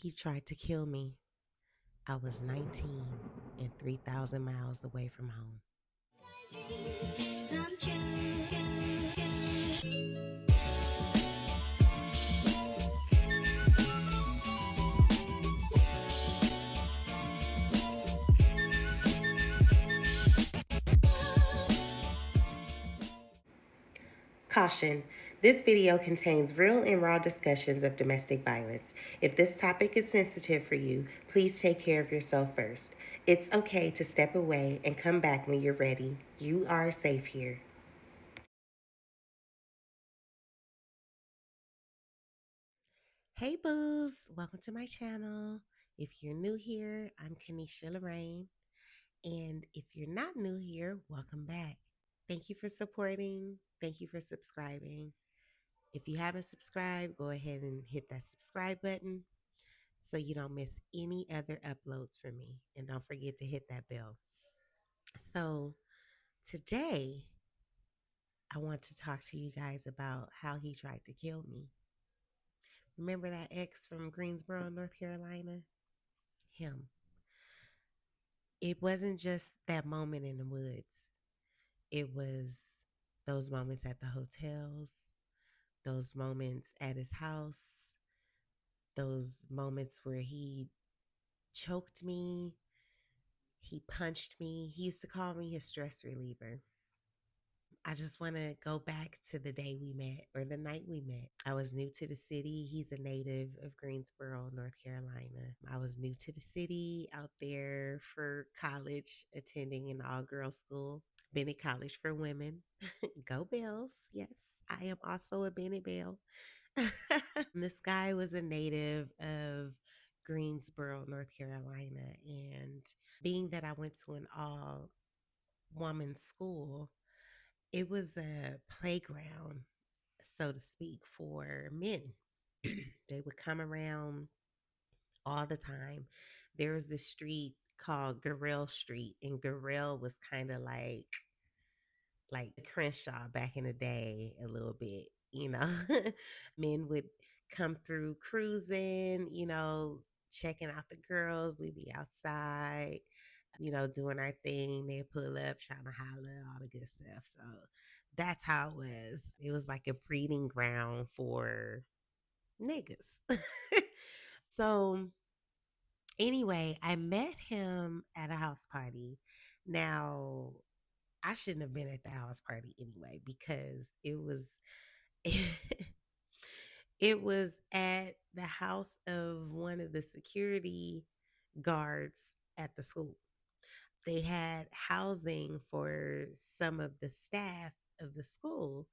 He tried to kill me. I was 19 and 3,000 miles away from home. Caution. This video contains real and raw discussions of domestic violence. If this topic is sensitive for you, please take care of yourself first. It's okay to step away and come back when you're ready. You are safe here. Hey boos, welcome to my channel. If you're new here, I'm Kanishia Loraine. And if you're not new here, welcome back. Thank you for supporting. Thank you for subscribing. If you haven't subscribed, go ahead and hit that subscribe button so you don't miss any other uploads from me. And don't forget to hit that bell. So today, I want to talk to you guys about how he tried to kill me. Remember that ex from Greensboro, North Carolina? Him. It wasn't just that moment in the woods. It was those moments at the hotels, those moments at his house, those moments where he choked me, he punched me. He used to call me his stress reliever. I just want to go back to the day we met or the night we met. I was new to the city. He's a native of Greensboro, North Carolina. I was new to the city out there for college, attending an all girls school. Bennett College for Women. Go Bells. Yes, I am also a Bennett Bell. This guy was a native of Greensboro, North Carolina. And being that I went to an all woman school, it was a playground, so to speak, for men. They would come around all the time. There was this street called Garrell Street, and Garrell was kind of like Crenshaw back in the day a little bit, you know. Men would come through cruising, checking out the girls. We'd be outside, doing our thing. They'd pull up, trying to holler, all the good stuff. So that's how it was. It was like a breeding ground for niggas. So anyway, I met him at a house party. Now, I shouldn't have been at the house party anyway because it was at the house of one of the security guards at the school. They had housing for some of the staff of the school,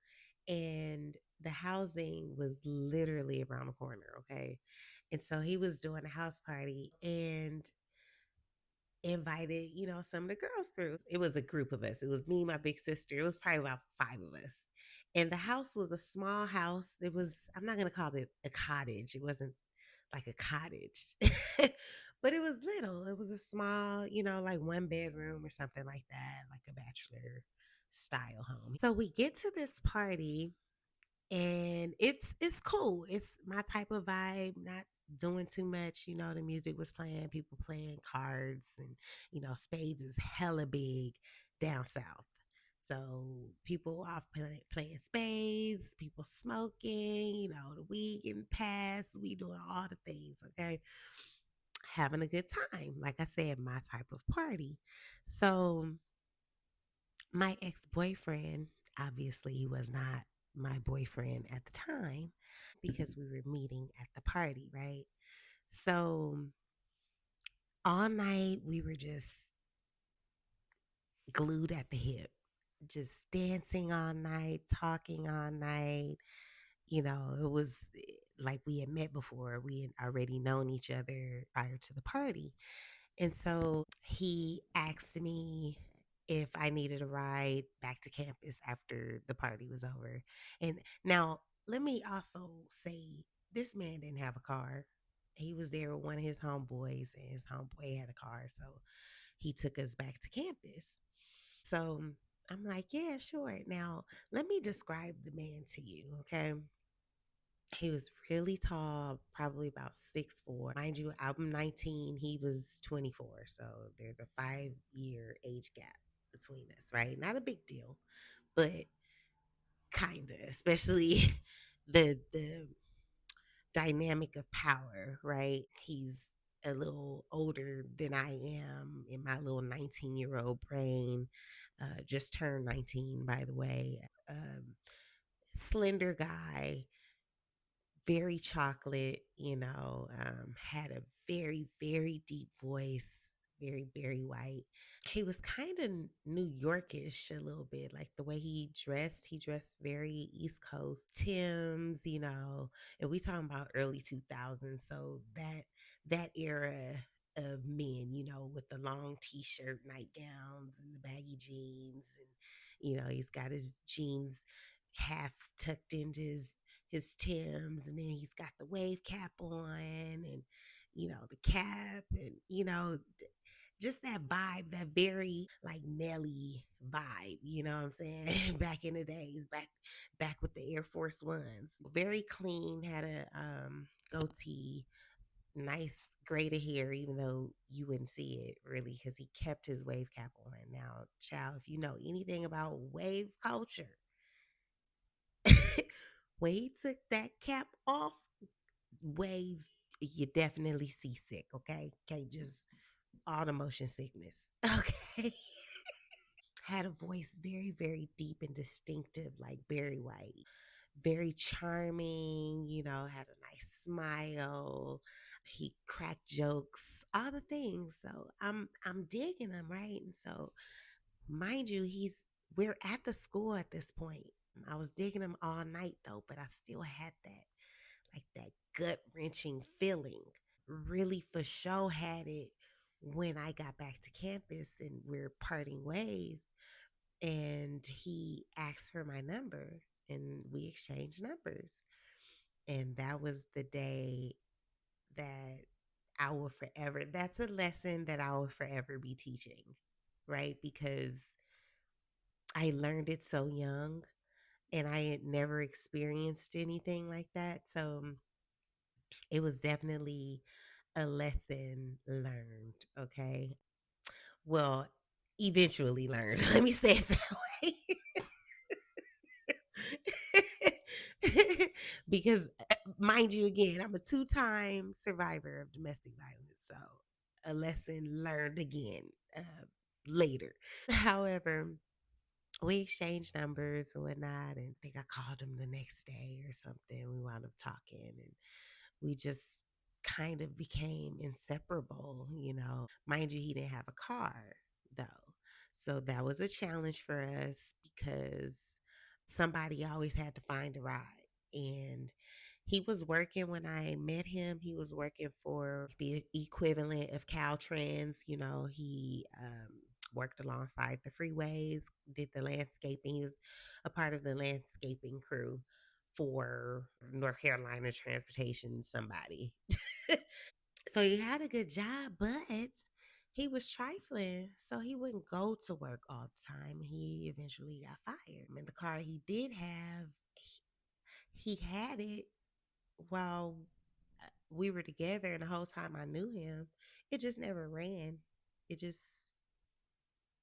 and the housing was literally around the corner, okay? And so he was doing a house party and invited, some of the girls through. It was a group of us. It was me, my big sister. It was probably about five of us. And the house was a small house. It was, I'm not going to call it a cottage. It wasn't like a cottage, but it was little. It was a small, like one bedroom or something like that, like a bachelor style home. So we get to this party and it's cool. It's my type of vibe, not doing too much. The music was playing, people playing cards, and spades is hella big down south. So people off playing spades, people smoking, the weed getting passed, we doing all the things, okay? Having a good time. Like I said, my type of party. So my ex-boyfriend, obviously he was not my boyfriend at the time because we were meeting at the party, right? So all night we were just glued at the hip, just dancing all night, talking all night. It was like we had met before. We had already known each other prior to the party. And so he asked me if I needed a ride back to campus after the party was over. And now, let me also say this man didn't have a car. He was there with one of his homeboys, and his homeboy had a car. So he took us back to campus. So I'm like, yeah, sure. Now, let me describe the man to you, okay? He was really tall, probably about 6'4". Mind you, I'm 19, he was 24. So there's a 5-year age gap between us, right? Not a big deal, but kinda, especially the dynamic of power, right? He's a little older than I am in my little 19-year-old brain. Just turned 19, by the way. Slender guy, very chocolate, had a very, very deep voice, very, very white. He was kind of New Yorkish a little bit, like the way he dressed very East Coast. Tim's, and we talking about early 2000s, so that era of men, with the long t-shirt nightgowns and the baggy jeans, and he's got his jeans half tucked into his Tims, and then he's got the wave cap on, and the cap, and just that vibe, that very like Nelly vibe, you know what I'm saying? Back in the days, back with the Air Force Ones. Very clean, had a goatee, nice braided hair, even though you wouldn't see it really because he kept his wave cap on. Now, child, if you know anything about wave culture, when he took that cap off, waves, you definitely seasick, okay? Can't just all the motion sickness. Okay. Had a voice very, very deep and distinctive, like Barry White. Very charming, had a nice smile. He cracked jokes, all the things. So I'm digging him, right? And so mind you, we're at the school at this point. I was digging him all night though, but I still had that gut wrenching feeling. Really for sure had it when I got back to campus and we're parting ways, and he asked for my number and we exchanged numbers. And that was the day that I will forever, that's a lesson that I will forever be teaching, right? Because I learned it so young and I had never experienced anything like that. So it was definitely a lesson learned. Okay. Well, eventually learned. Let me say it that way. Because, mind you, again, I'm a two-time survivor of domestic violence. So a lesson learned again later. However, we exchanged numbers and whatnot, and I think I called him the next day or something. We wound up talking, and we just kind of became inseparable. Mind you, he didn't have a car though. So that was a challenge for us because somebody always had to find a ride. And he was working when I met him. He was working for the equivalent of Caltrans. He worked alongside the freeways, did the landscaping. He was a part of the landscaping crew for North Carolina Transportation, somebody. So he had a good job, but he was trifling. So he wouldn't go to work all the time. He eventually got fired. And the car he did have, he had it while we were together, and the whole time I knew him, it just never ran. It just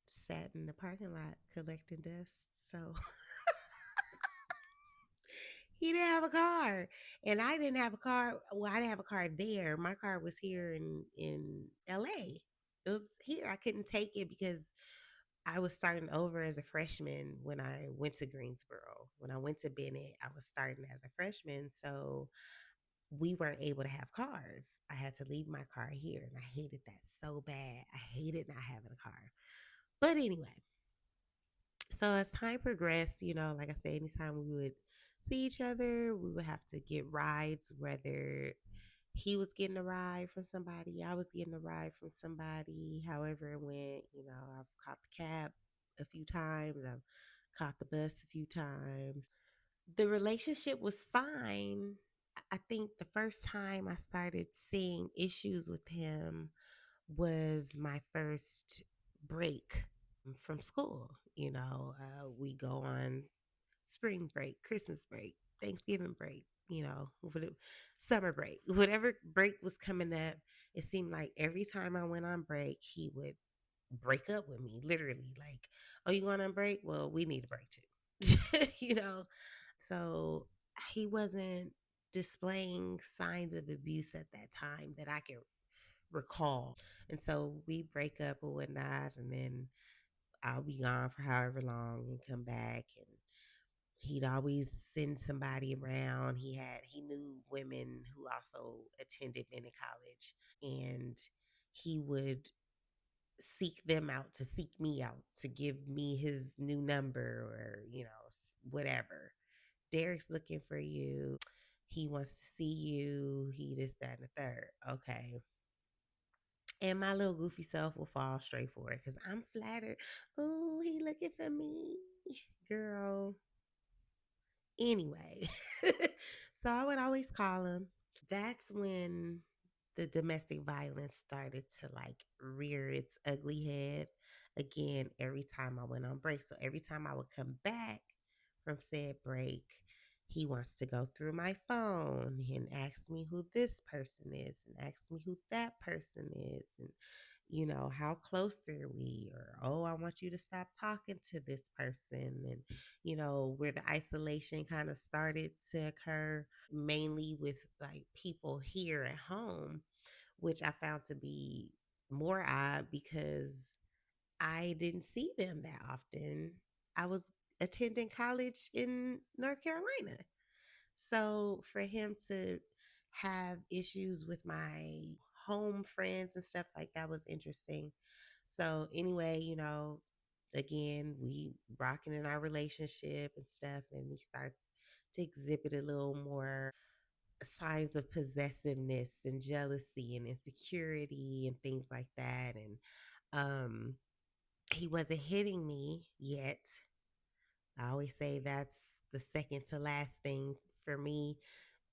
sat in the parking lot collecting dust. So he didn't have a car, and I didn't have a car. Well, I didn't have a car there. My car was here in LA. It was here. I couldn't take it because I was starting over as a freshman when I went to Greensboro. When I went to Bennett, I was starting as a freshman, so we weren't able to have cars. I had to leave my car here, and I hated that so bad. I hated not having a car. But anyway, so as time progressed, like I said, anytime we would see each other, we would have to get rides, whether he was getting a ride from somebody, I was getting a ride from somebody, however it went. I've caught the cab a few times, I've caught the bus a few times. The relationship was fine. I think the first time I started seeing issues with him was my first break from school. We go on spring break, Christmas break, Thanksgiving break. summer break, whatever break was coming up, it seemed like every time I went on break, he would break up with me, literally. Like, oh, you going on break? Well, we need a break too. you know? So he wasn't displaying signs of abuse at that time that I can recall. And so we break up or whatnot, and then I'll be gone for however long and come back. And he'd always send somebody around. He knew women who also attended men in college, and he would seek them out to seek me out to give me his new number or whatever. Derek's looking for you. He wants to see you. He this, that, and the third. Okay. And my little goofy self will fall straight for it because I'm flattered. Oh, he looking for me. Girl. Anyway. So I would always call him. That's when the domestic violence started to like rear its ugly head again every time I went on break. So every time I would come back from said break, he wants to go through my phone and ask me who this person is and ask me who that person is and how close are we? Or, oh, I want you to stop talking to this person. And, where the isolation kind of started to occur, mainly with like people here at home, which I found to be more odd because I didn't see them that often. I was attending college in North Carolina. So for him to have issues with my home friends and stuff like that was interesting. So anyway, again, we rocking in our relationship and stuff, and he starts to exhibit a little more signs of possessiveness and jealousy and insecurity and things like that. And he wasn't hitting me yet. I always say that's the second to last thing for me.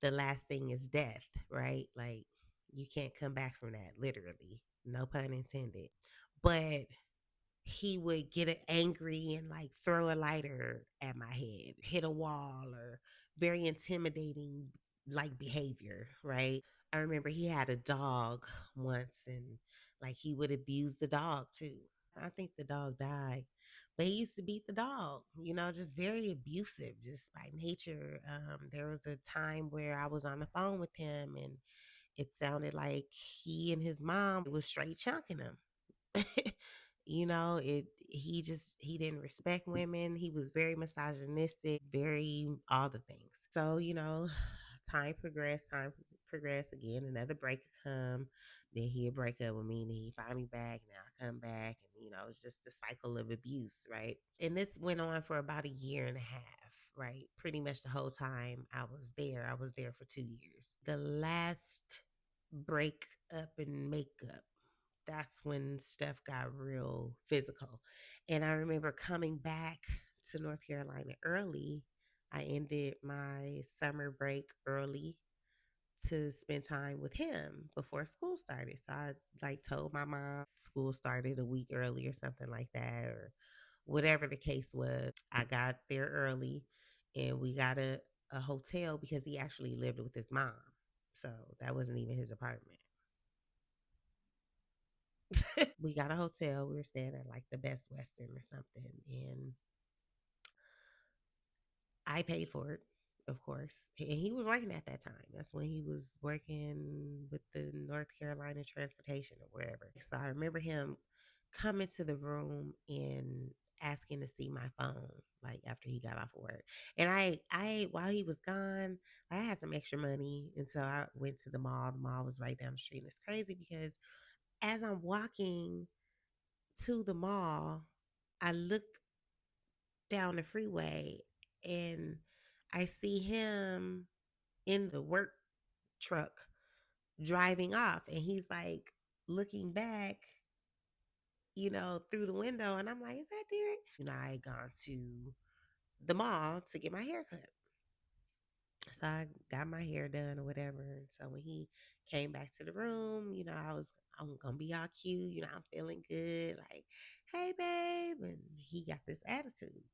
The last thing is death, right? Like you can't come back from that, literally. No pun intended. But he would get angry and like throw a lighter at my head, hit a wall, or very intimidating like behavior, right? I remember he had a dog once and like he would abuse the dog too. I think the dog died. But he used to beat the dog, just very abusive, just by nature. There was a time where I was on the phone with him and it sounded like he and his mom was straight chunking him. He didn't respect women. He was very misogynistic, very all the things. So, time progressed again. Another break would come. Then he'd break up with me and he'd find me back. Now I come back. And, it's just a cycle of abuse, right? And this went on for about a year and a half, right? Pretty much the whole time I was there for 2 years. The last break up and makeup, that's when stuff got real physical. And I remember coming back to North Carolina early. I ended my summer break early to spend time with him before school started. So I like told my mom school started a week early or something like that, or whatever the case was. I got there early and we got a hotel because he actually lived with his mom. So that wasn't even his apartment. We got a hotel. We were staying at like the Best Western or something. And I paid for it, of course. And he was working at that time. That's when he was working with the North Carolina Transportation or wherever. So I remember him coming to the room and asking to see my phone, like after he got off of work. And I while he was gone, I had some extra money. And so I went to the mall. The mall was right down the street. And it's crazy because as I'm walking to the mall, I look down the freeway and I see him in the work truck driving off. And he's like looking back, through the window. And I'm like, is that Derek? I had gone to the mall to get my hair cut. So I got my hair done or whatever. And so when he came back to the room, I'm gonna be all cute, I'm feeling good, like, hey babe. And he got this attitude.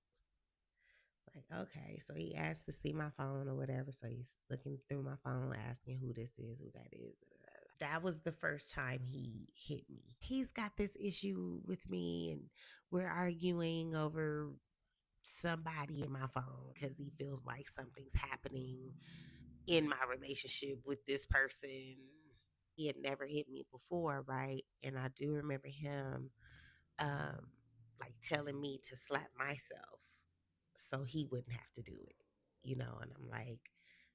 Like, okay. So he asked to see my phone or whatever. So he's looking through my phone, asking who this is, who that is. That was the first time he hit me. He's got this issue with me, and we're arguing over somebody in my phone because he feels like something's happening in my relationship with this person. He had never hit me before, right? And I do remember him um like telling me to slap myself so he wouldn't have to do it, and I'm like,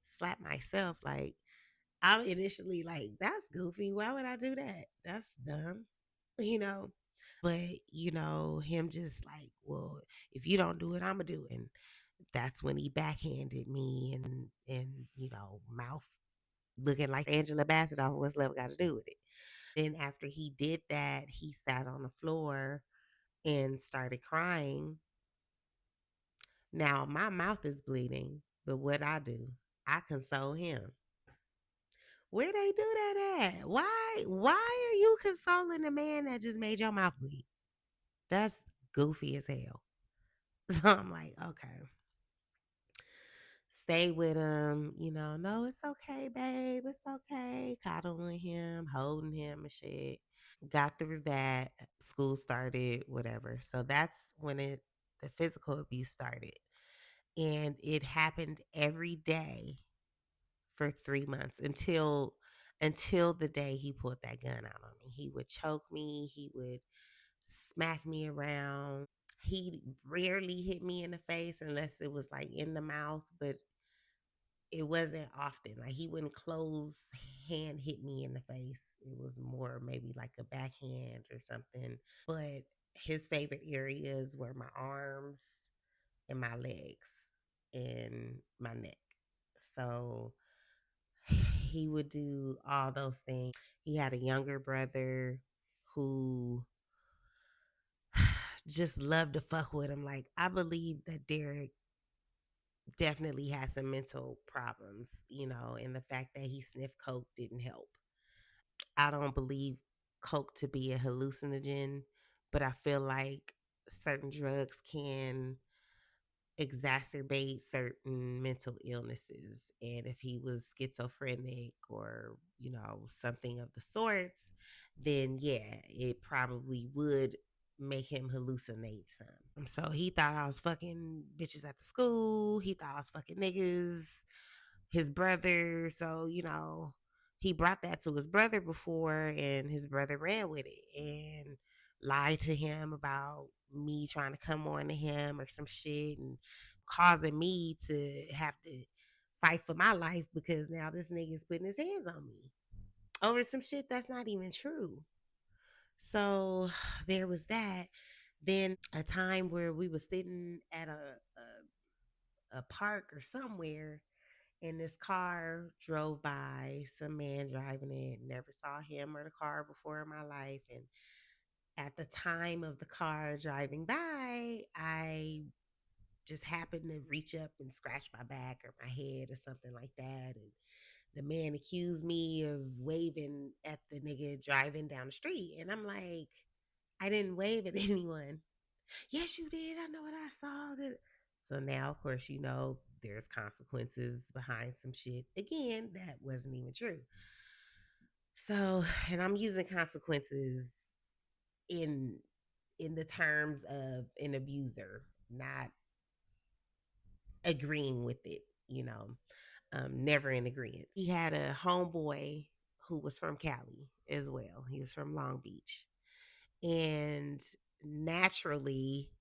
slap myself, like I'm initially like, that's goofy. Why would I do that? That's dumb, you know. But him just like, well, if you don't do it, I'ma do it. And that's when he backhanded me and mouth looking like Angela Bassett off What's Love Got to Do with It. Then after he did that, he sat on the floor and started crying. Now my mouth is bleeding, but what I do, I console him. Where they do that at? Why are you consoling a man that just made your mouth bleed? That's goofy as hell. So I'm like, okay, stay with him. No, it's okay, babe. It's okay. Coddling him, holding him and shit. Got through that. School started, whatever. So that's when the physical abuse started. And it happened every day for 3 months until the day he pulled that gun out on me. He would choke me, he would smack me around. He rarely hit me in the face unless it was like in the mouth, but it wasn't often. Like he wouldn't close hand hit me in the face. It was more maybe like a backhand or something. But his favorite areas were my arms and my legs and my neck. So he would do all those things. He had a younger brother who just loved to fuck with him. Like, I believe that Derek definitely has some mental problems, and the fact that he sniffed coke didn't help. I don't believe coke to be a hallucinogen, but I feel like certain drugs can exacerbate certain mental illnesses. And if he was schizophrenic or, something of the sorts, then yeah, it probably would make him hallucinate some. So he thought I was fucking bitches at the school. He thought I was fucking niggas, his brother. So, he brought that to his brother before, and his brother ran with it and lied to him about me trying to come on to him or some shit, and causing me to have to fight for my life because now this nigga is putting his hands on me over some shit that's not even true. So there was that. Then a time where we was sitting at a park or somewhere, and this car drove by, some man driving it. Never saw him or the car before in my life. And at the time of the car driving by, I just happened to reach up and scratch my back or my head or something like that. And the man accused me of waving at the nigga driving down the street. And I'm like, I didn't wave at anyone. Yes, you did. I know what I saw. So now, of course, there's consequences behind some shit. Again, that wasn't even true. So, and I'm using consequences in the terms of an abuser, not agreeing with it, never in agreement. He had a homeboy who was from Cali as well. He was from Long Beach. And naturally,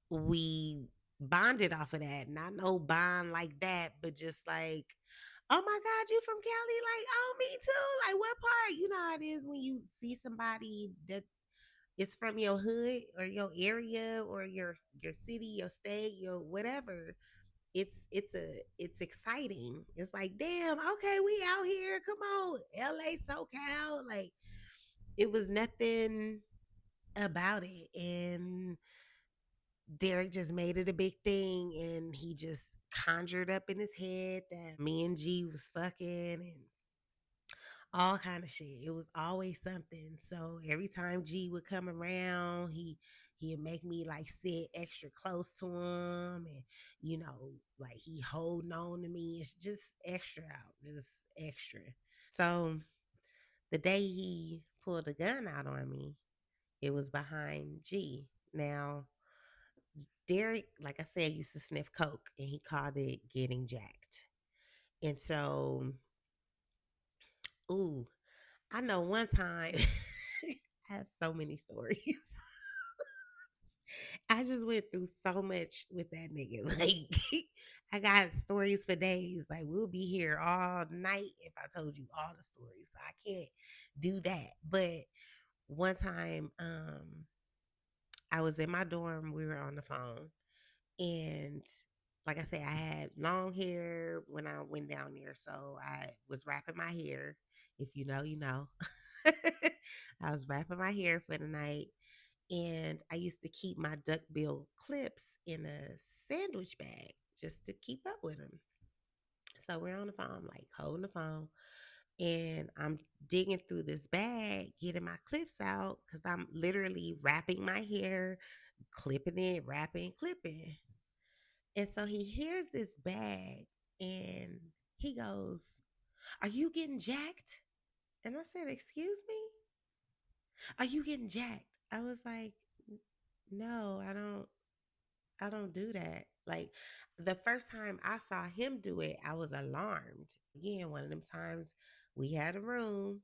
we bonded off of that. Not no bond like that, but just like, oh my God, you from Cali? Like, oh, me too. Like, what part? You know how it is when you see somebody that is from your hood or your area or your city, your state, your whatever. It's exciting. It's like, damn, okay, we out here. Come on, LA, SoCal. Like, it was nothing about it. And Derek just made it a big thing, and he just conjured up in his head that me and G was fucking and all kind of shit. It was always something. So every time G would come around, He'd make me like sit extra close to him, and like he holding on to me. It's just extra out, just extra. So the day he pulled a gun out on me, it was behind G. Now, Derek, like I said, used to sniff coke, and he called it getting jacked. And so, ooh, I know one time, I have so many stories. I just went through so much with that nigga. Like, I got stories for days. Like, we'll be here all night if I told you all the stories. So I can't do that. But one time, I was in my dorm. We were on the phone, and like I said, I had long hair when I went down there, so I was wrapping my hair. If you know, you know. I was wrapping my hair for the night, and I used to keep my duckbill clips in a sandwich bag just to keep up with them. So we're on the phone, like holding the phone, and I'm digging through this bag, getting my clips out because I'm literally wrapping my hair, clipping it, wrapping, clipping. And so he hears this bag and he goes, "Are you getting jacked?" And I said, "Excuse me? Are you getting jacked?" I was like, "No, I don't do that." Like the first time I saw him do it, I was alarmed. Again, one of them times we had a room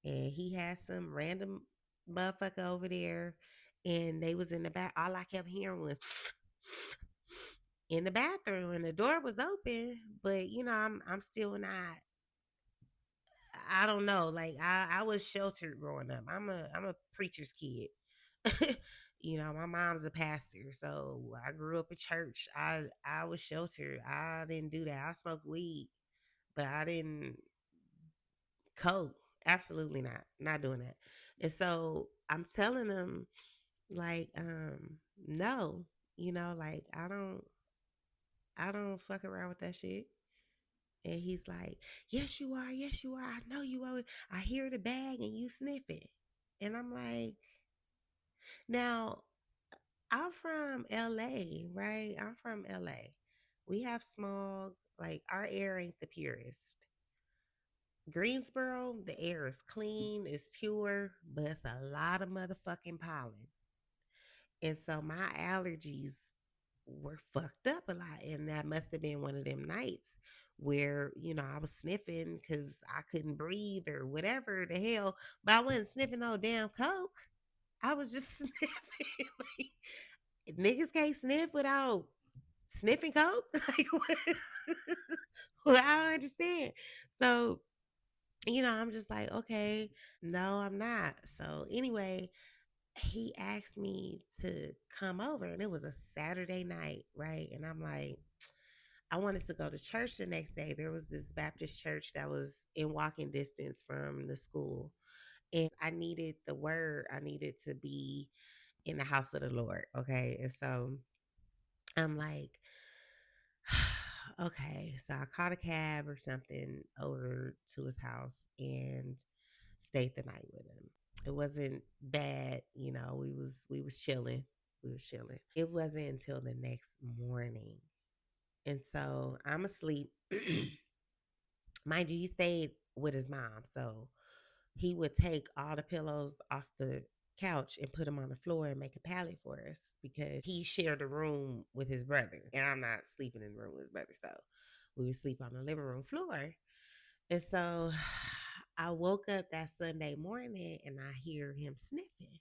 and he had some random motherfucker over there and they was in the back. All I kept hearing was in the bathroom and the door was open, but I'm still not. I don't know. Like I was sheltered growing up. I'm a preacher's kid. My mom's a pastor, so I grew up in church. I was sheltered. I didn't do that. I smoked weed, but I didn't coke. Absolutely not. Not doing that. And so I'm telling them like, no, like I don't fuck around with that shit. And he's like, "Yes, you are. Yes, you are. I know you are. I hear the bag and you sniff it." And I'm like, now, I'm from LA, right? I'm from LA. We have smog. Like, our air ain't the purest. Greensboro, the air is clean, it's pure, but it's a lot of motherfucking pollen. And so my allergies were fucked up a lot. And that must have been one of them nights where, I was sniffing because I couldn't breathe or whatever the hell. But I wasn't sniffing no damn coke. I was just sniffing. Like, niggas can't sniff without sniffing coke. Like, what? Well, I don't understand. So, I'm just like, okay, no, I'm not. So, anyway, he asked me to come over, and it was a Saturday night, right? And I'm like, I wanted to go to church the next day. There was this Baptist church that was in walking distance from the school. And I needed the word. I needed to be in the house of the Lord. Okay. And so I'm like, okay. So I caught a cab or something over to his house and stayed the night with him. It wasn't bad, we was chilling. We was chilling. It wasn't until the next morning. And so I'm asleep. Mind you, he stayed with his mom. So he would take all the pillows off the couch and put them on the floor and make a pallet for us because he shared a room with his brother. And I'm not sleeping in the room with his brother. So we would sleep on the living room floor. And so I woke up that Sunday morning and I hear him sniffing,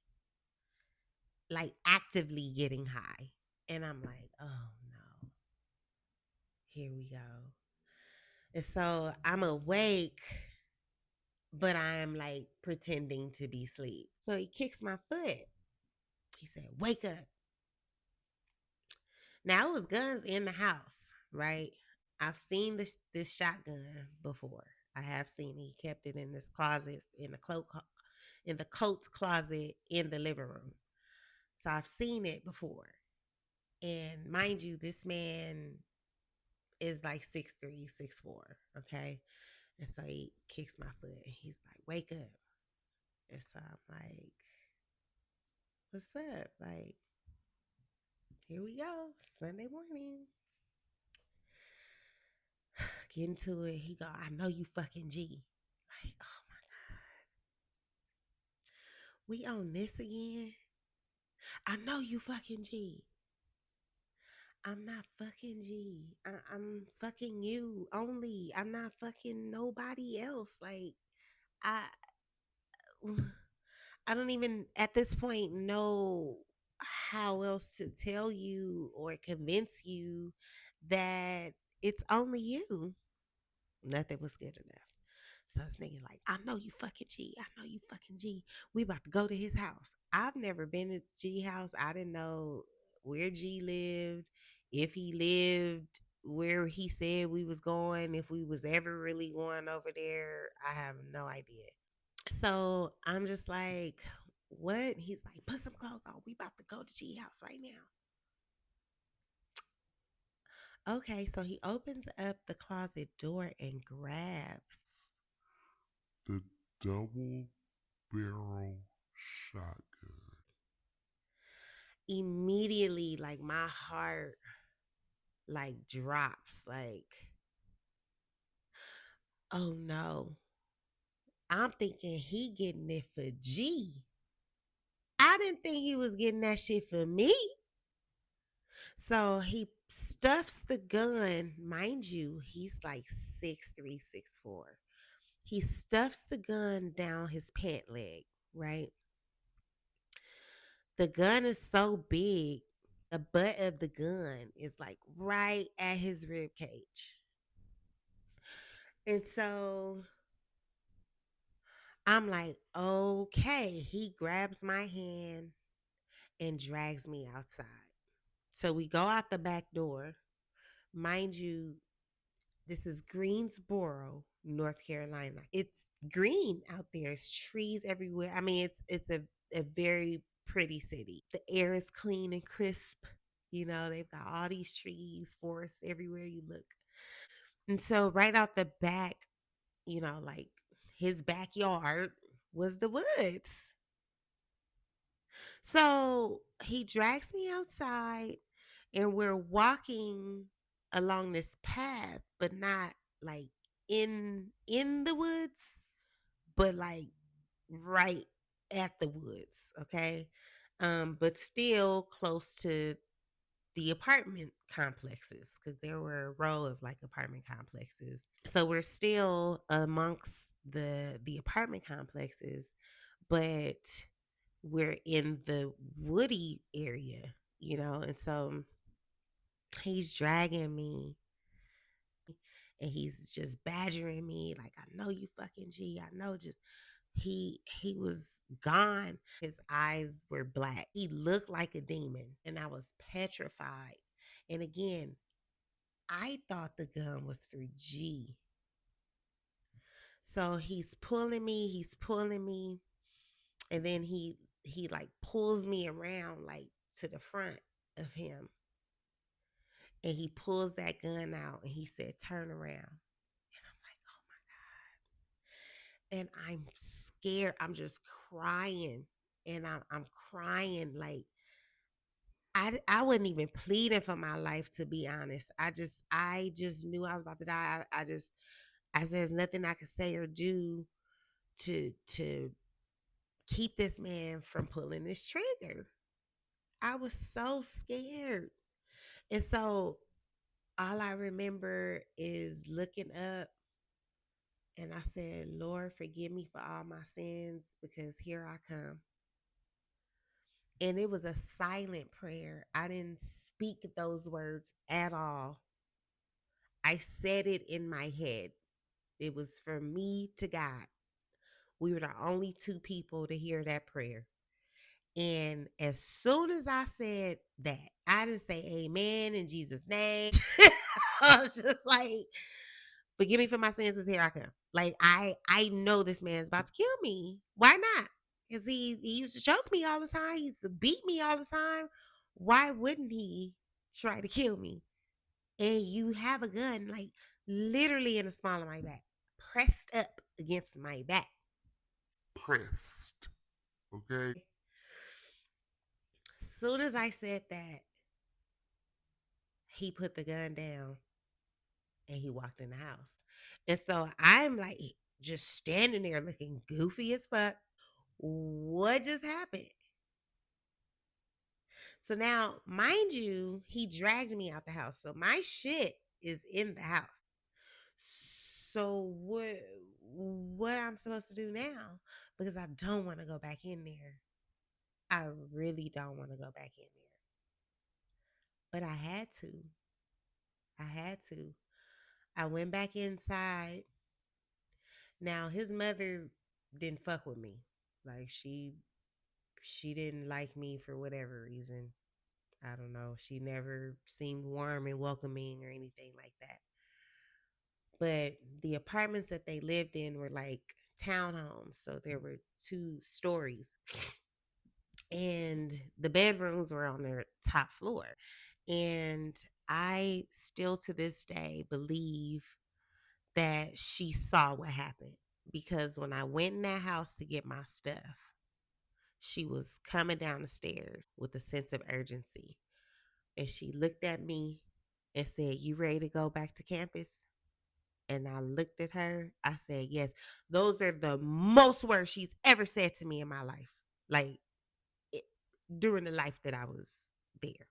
like actively getting high. And I'm like, oh no, here we go. And so I'm awake, but I'm like pretending to be asleep. So he kicks my foot. He said, "Wake up." Now it was guns in the house, right? I've seen this shotgun before. I have seen it. He kept it in this closet, in the coat closet in the living room. So I've seen it before. And mind you, this man is like 6'3", 6'4", okay? And so he kicks my foot and he's like, "Wake up." And so I'm like, "What's up?" Like, Here we go. Sunday morning. Get into it. He go, I know you fucking G. Like, oh my, we on this again? I know you fucking G. I'm not fucking G. I'm fucking you only. I'm not fucking nobody else. Like, I I don't even at this point know how else to tell you or convince you that it's only you. Nothing was good enough. So I was thinking, like, I know you fucking G. I know you fucking G. We about to go to his house. I've never been to G house. I didn't know where G lived, if he lived where he said we was going, if we was ever really going over there. I have no idea. So I'm just like, what? He's like, put some clothes on. We about to go to G house right now. Okay, so he opens up the closet door and grabs The double barrel shotgun. immediately, like my heart like drops. Like, oh no. I'm thinking he getting it for G. I didn't think he was getting that shit for me. So he stuffs the gun. Mind you, he's like 6'3", 6'4". He stuffs the gun down his pant leg, right? The gun is so big, the butt of the gun is like right at his rib cage. And so I'm like, okay. He grabs my hand and drags me outside. So we go out the back door. Mind you, this is Greensboro, North Carolina. It's green out there. It's trees everywhere. I mean, it's a very pretty city. The air is clean and crisp. You know, they've got all these trees, forests everywhere you look. And so right out the back, like his backyard was the woods. So he drags me outside and we're walking along this path, but not like in the woods, but like right at the woods, okay? But still close to the apartment complexes because there were a row of like apartment complexes. So we're still amongst the apartment complexes, but we're in the woody area, and so he's dragging me and he's just badgering me like, I know you fucking G. I know. Just he was gone. His eyes were black. He looked like a demon and I was petrified. And again, I thought the gun was for G. So he's pulling me, and then he like pulls me around like to the front of him, and he pulls that gun out and he said, "Turn around." And I'm like, "Oh my God." And I'm scared. I'm just crying. And I'm crying like I wasn't even pleading for my life, to be honest. I just knew I was about to die. I said there's nothing I could say or do to keep this man from pulling this trigger. I was so scared. And so all I remember is looking up and I said, Lord, forgive me for all my sins because here I come. And it was a silent prayer. I didn't speak those words at all. I said it in my head. It was from me to God. We were the only two people to hear that prayer. And as soon as I said that, I didn't say amen in Jesus' name. I was just like, forgive me for my sins, because here I come. Like I know this man's about to kill me. Why not? Because he used to choke me all the time. He used to beat me all the time. Why wouldn't he try to kill me? And you have a gun, like literally in the small of my back, pressed up against my back. Pressed. Okay? As soon as I said that, He put the gun down and he walked in the house. And so I'm like just standing there looking goofy as fuck. What just happened? So now, mind you, he dragged me out the house. So my shit is in the house. So what I'm supposed to do now? Because I don't want to go back in there. I really don't want to go back in there. But I had to. I had to. I went back inside. Now his mother didn't fuck with me. Like she didn't like me for whatever reason. I don't know. She never seemed warm and welcoming or anything like that. But the apartments that they lived in were like townhomes. So there were 2 stories and the bedrooms were on their top floor. And I still to this day believe that she saw what happened because when I went in that house to get my stuff, she was coming down the stairs with a sense of urgency. And she looked at me and said, "You ready to go back to campus?" And I looked at her. I said, "Yes." Those are the most words she's ever said to me in my life. Like it, during the life that I was there.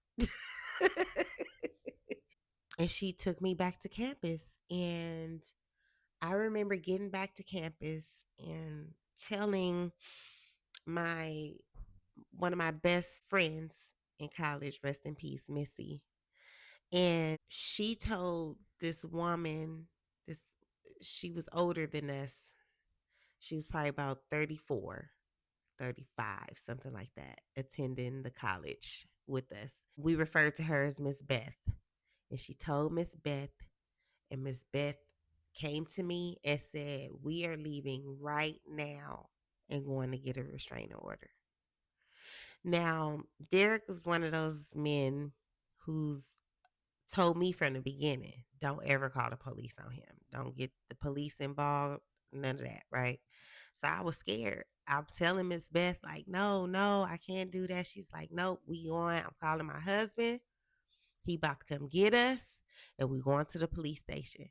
And she took me back to campus. And I remember getting back to campus and telling my one of my best friends in college, rest in peace, Missy. And she told this woman, this she was older than us. She was probably about 34, 35, something like that, attending the college with us. We referred to her as Miss Beth. And she told Miss Beth, and Miss Beth came to me and said, "We are leaving right now and going to get a restraining order." Now, Derek was one of those men who's told me from the beginning, don't ever call the police on him. Don't get the police involved, none of that, right? So I was scared. I'm telling Miss Beth, like, no, no, I can't do that. She's like, nope, we going. I'm calling my husband. He about to come get us, and we going to the police station.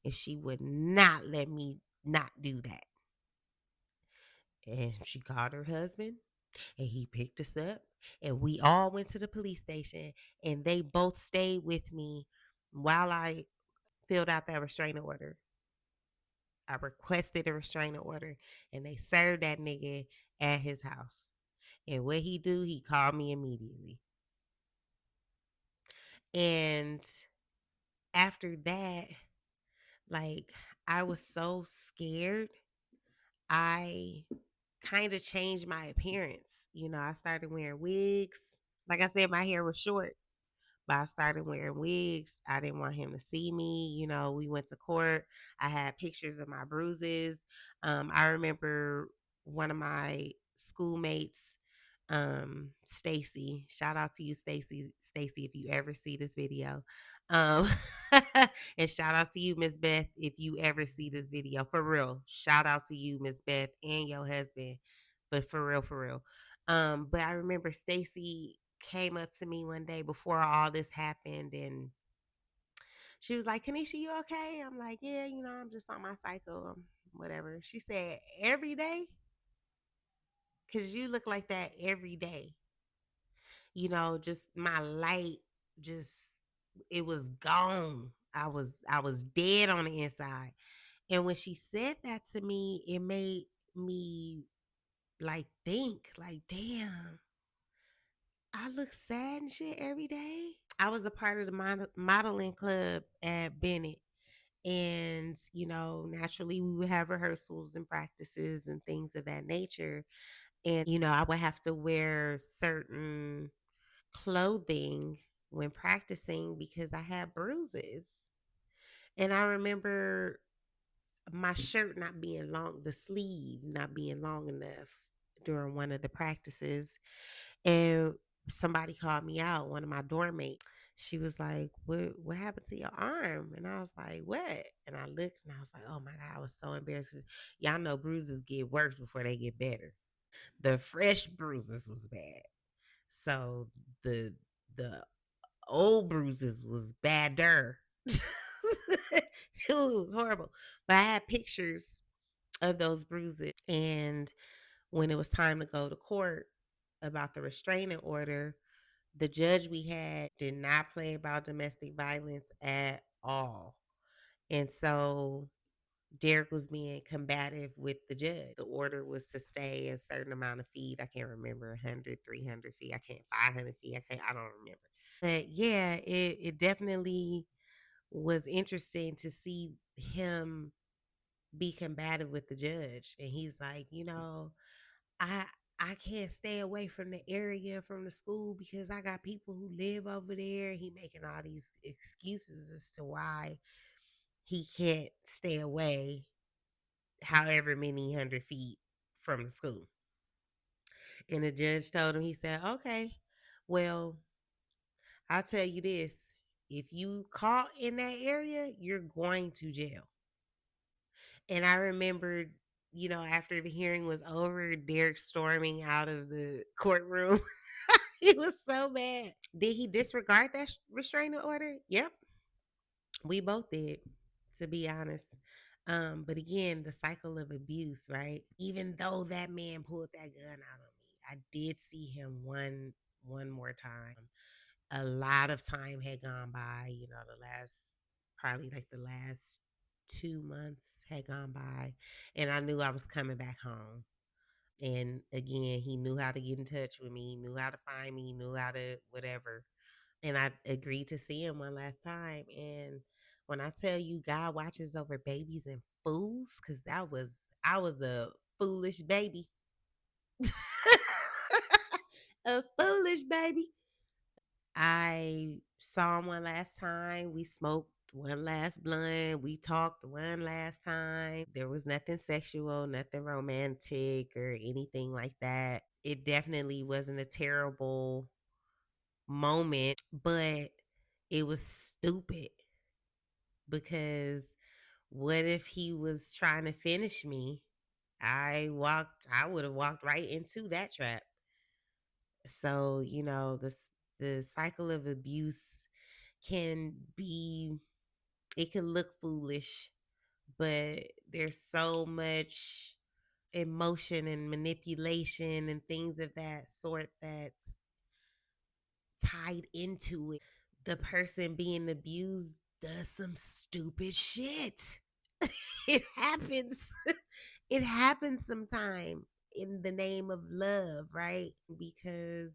And she would not let me not do that. And she called her husband, and he picked us up, and we all went to the police station, and they both stayed with me while I filled out that restraining order. I requested a restraining order, and they served that nigga at his house. And what he do, he called me immediately. And after that, like I was so scared, I kind of changed my appearance. I started wearing wigs. Like I said, my hair was short. But I started wearing wigs. I didn't want him to see me. We went to court. I had pictures of my bruises. I remember one of my schoolmates, Stacy. Shout out to you, Stacy. Stacy, if you ever see this video. Um, and shout out to you, Miss Beth, if you ever see this video. For real. Shout out to you, Miss Beth, and your husband. But for real, for real. But I remember Stacy came up to me one day before all this happened, and she was like, "Kanisha, you okay?" I'm like, "Yeah, I'm just on my cycle, whatever." She said, "Every day? Because you look like that every day." Just my light, just, it was gone. I was dead on the inside. And when she said that to me, it made me like think, like, damn, I look sad and shit every day. I was a part of the modeling club at Bennett. And, naturally we would have rehearsals and practices and things of that nature. And, I would have to wear certain clothing when practicing because I had bruises. And I remember my shirt not being long, the sleeve not being long enough during one of the practices. And somebody called me out, one of my dorm mates. She was like, what happened to your arm? And I was like, what? And I looked and I was like, oh my God, I was so embarrassed because y'all know bruises get worse before they get better. The fresh bruises was bad. So the the old bruises was badder. It was horrible. But I had pictures of those bruises. And when it was time to go to court about the restraining order, the judge we had did not play about domestic violence at all. And so Derek was being combative with the judge. The order was to stay a certain amount of feet. I can't remember 100, 300 feet. I can't 500 feet. I don't remember. But yeah, it definitely was interesting to see him be combative with the judge. And he's like, I I can't stay away from the area from the school because I got people who live over there. He making all these excuses as to why he can't stay away however many 100 feet from the school. And the judge told him, he said, okay, well, I'll tell you this. If you caught in that area, you're going to jail. And I remembered, after the hearing was over, Derek storming out of the courtroom. He was so mad. Did he disregard that restraining order? Yep, we both did, to be honest. But again, the cycle of abuse, right? Even though that man pulled that gun out on me, I did see him one more time. A lot of time had gone by, the last probably like the last 2 months had gone by, and I knew I was coming back home. And again, he knew how to get in touch with me, knew how to find me, knew how to whatever. And I agreed to see him one last time. And when I tell you God watches over babies and fools, because I was a foolish baby. A foolish baby. I saw him one last time. We smoked one last blunt. We talked one last time. There was nothing sexual, nothing romantic or anything like that. It definitely wasn't a terrible moment, but it was stupid because what if he was trying to finish me? I would have walked right into that trap. So, the cycle of abuse can be, it can look foolish, but there's so much emotion and manipulation and things of that sort that's tied into it. The person being abused does some stupid shit. It happens. It happens sometime in the name of love, right? Because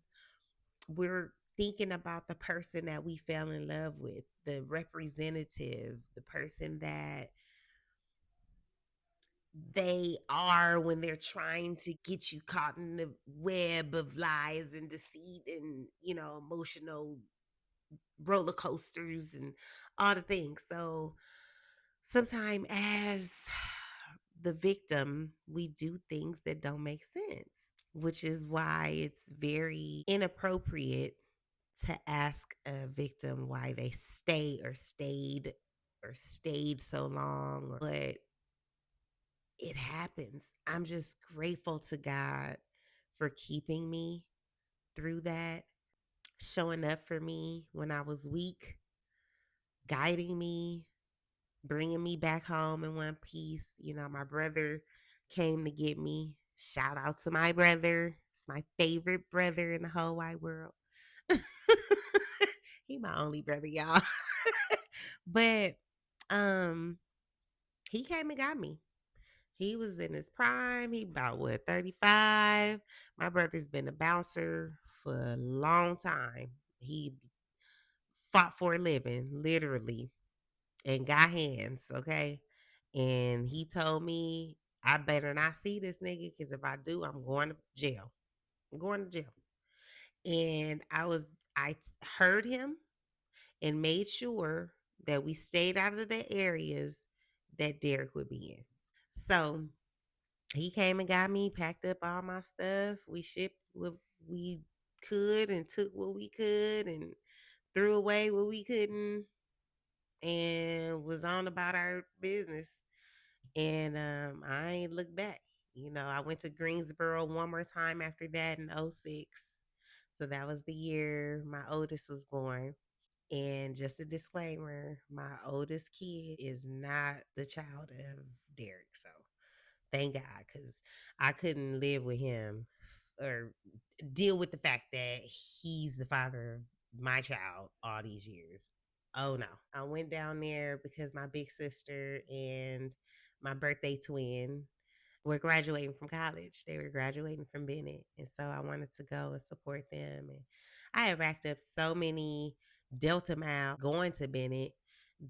we're thinking about the person that we fell in love with, the representative, the person that they are when they're trying to get you caught in the web of lies and deceit and, emotional roller coasters and all the things. So sometimes as the victim, we do things that don't make sense, which is why it's very inappropriate to ask a victim why they stayed so long. But it happens. I'm just grateful to God for keeping me through that, showing up for me when I was weak, guiding me, bringing me back home in one piece. My brother came to get me. Shout out to my brother. It's my favorite brother in the whole wide world. He my only brother, y'all. But um he came and got me. He was in his prime. He about what, 35. My brother's been a bouncer for a long time. He fought for a living, literally, and got hands, okay? And he told me I better not see this nigga because if I do, I'm going to jail. I'm going to jail. And I heard him and made sure that we stayed out of the areas that Derek would be in. So he came and got me, packed up all my stuff. We shipped what we could and took what we could and threw away what we couldn't and was on about our business. And I ain't looked back. I went to Greensboro one more time after that in '06. So that was the year my oldest was born. And just a disclaimer, my oldest kid is not the child of Derek. So thank God, because I couldn't live with him or deal with the fact that he's the father of my child all these years. Oh no. I went down there because my big sister and my birthday twin were graduating from college. They were graduating from Bennett. And so I wanted to go and support them. And I had racked up so many Delta miles going to Bennett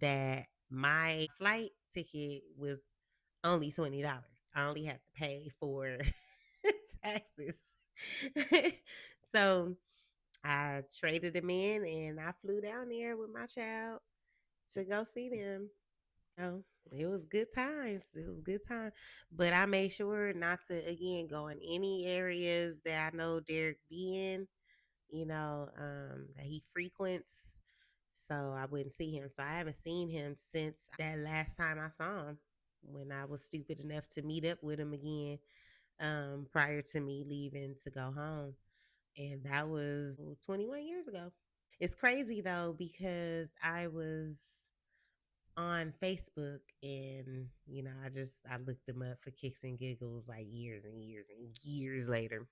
that my flight ticket was only $20. I only had to pay for taxes. So I traded them in and I flew down there with my child to go see them. Oh, it was good times. It was good time. But I made sure not to again go in any areas that I know Derek be in, that he frequents. So I wouldn't see him. So I haven't seen him since that last time I saw him when I was stupid enough to meet up with him again prior to me leaving to go home. And that was 21 years ago. It's crazy though, because I was on Facebook and, I looked them up for kicks and giggles like years and years and years later.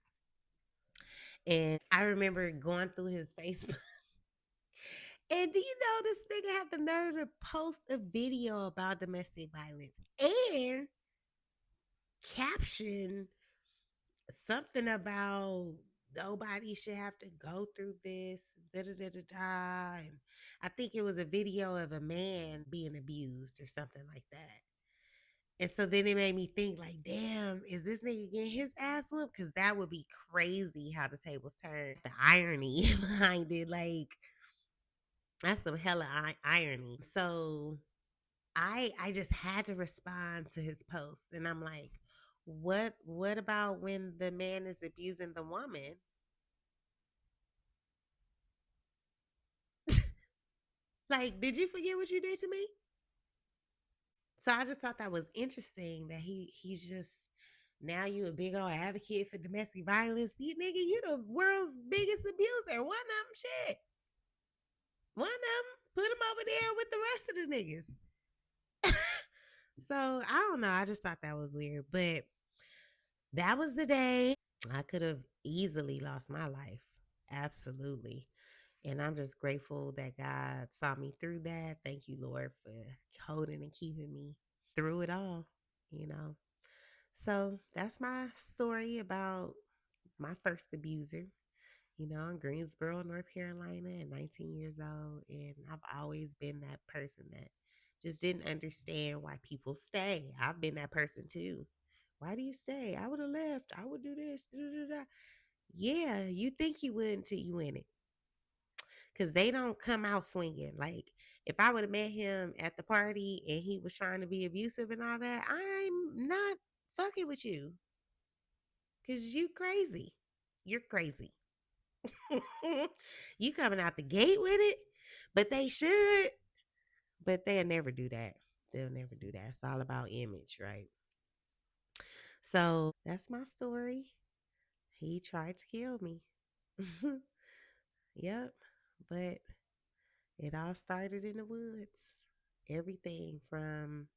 And I remember going through his Facebook. And do you know this nigga had the nerve to post a video about domestic violence and caption something about nobody should have to go through this, da da da da da. And I think it was a video of a man being abused or something like that. And so then it made me think, like, damn, is this nigga getting his ass whooped? Because that would be crazy how the tables turn. The irony behind it, like, that's some hella irony. So I just had to respond to his post, and I'm like, what about when the man is abusing the woman? Like, did you forget what you did to me? So I just thought that was interesting that he's just now you a big old advocate for domestic violence. You nigga, you the world's biggest abuser. One of them shit. One of them put him over there with the rest of the niggas. So I don't know. I just thought that was weird. But that was the day I could have easily lost my life. Absolutely. And I'm just grateful that God saw me through that. Thank you, Lord, for holding and keeping me through it all, you know. So that's my story about my first abuser, in Greensboro, North Carolina at 19 years old. And I've always been that person that just didn't understand why people stay. I've been that person too. Why do you stay? I would have left. I would do this. Da, da, da. Yeah, you think you would until you in it. Because they don't come out swinging. Like, if I would have met him at the party and he was trying to be abusive and all that, I'm not fucking with you because you crazy. You're crazy. You coming out the gate with it, but they should, but they'll never do that. They'll never do that. It's all about image, right? So that's my story. He tried to kill me. Yep. But it all started in the woods. Everything from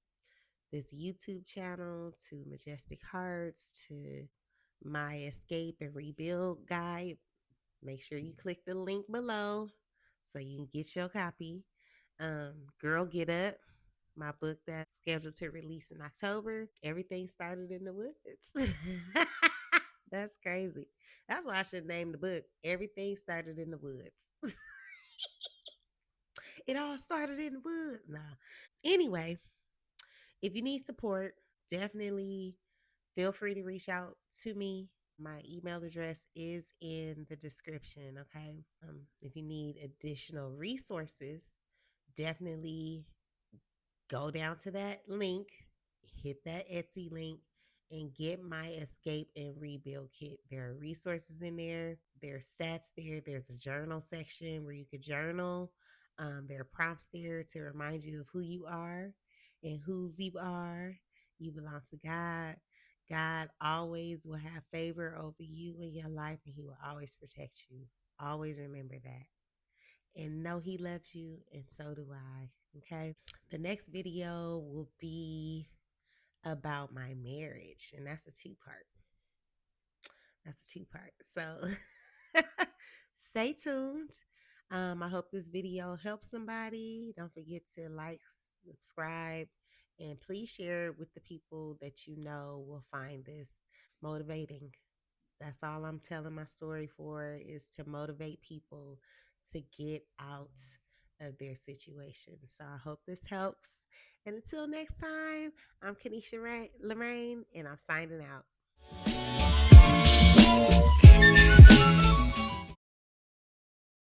this YouTube channel to Majestic Hearts to my escape and rebuild guide. Make sure you click the link below so you can get your copy. Girl Get Up, my book that's scheduled to release in October. Everything started in the woods. That's crazy. That's why I should name the book Everything Started in the Woods. It all started in the woods. Nah. Anyway, if you need support, definitely feel free to reach out to me. My email address is in the description, okay? If you need additional resources, definitely go down to that link, hit that Etsy link, and get my escape and rebuild kit. There are resources in there, there are stats there, there's a journal section where you could journal. There are prompts there to remind you of who you are and whose you are. You belong to God. God always will have favor over you in your life, and He will always protect you. Always remember that. and know he loves you, and so do I. Okay. The next video will be about my marriage, and that's a two part. That's a two part. So stay tuned. I hope this video helps somebody. Don't forget to like, subscribe, and please share it with the people that you know will find this motivating. That's all I'm telling my story for, is to motivate people to get out of their situation. So I hope this helps. And until next time, I'm Kanishia Loraine, and I'm signing out.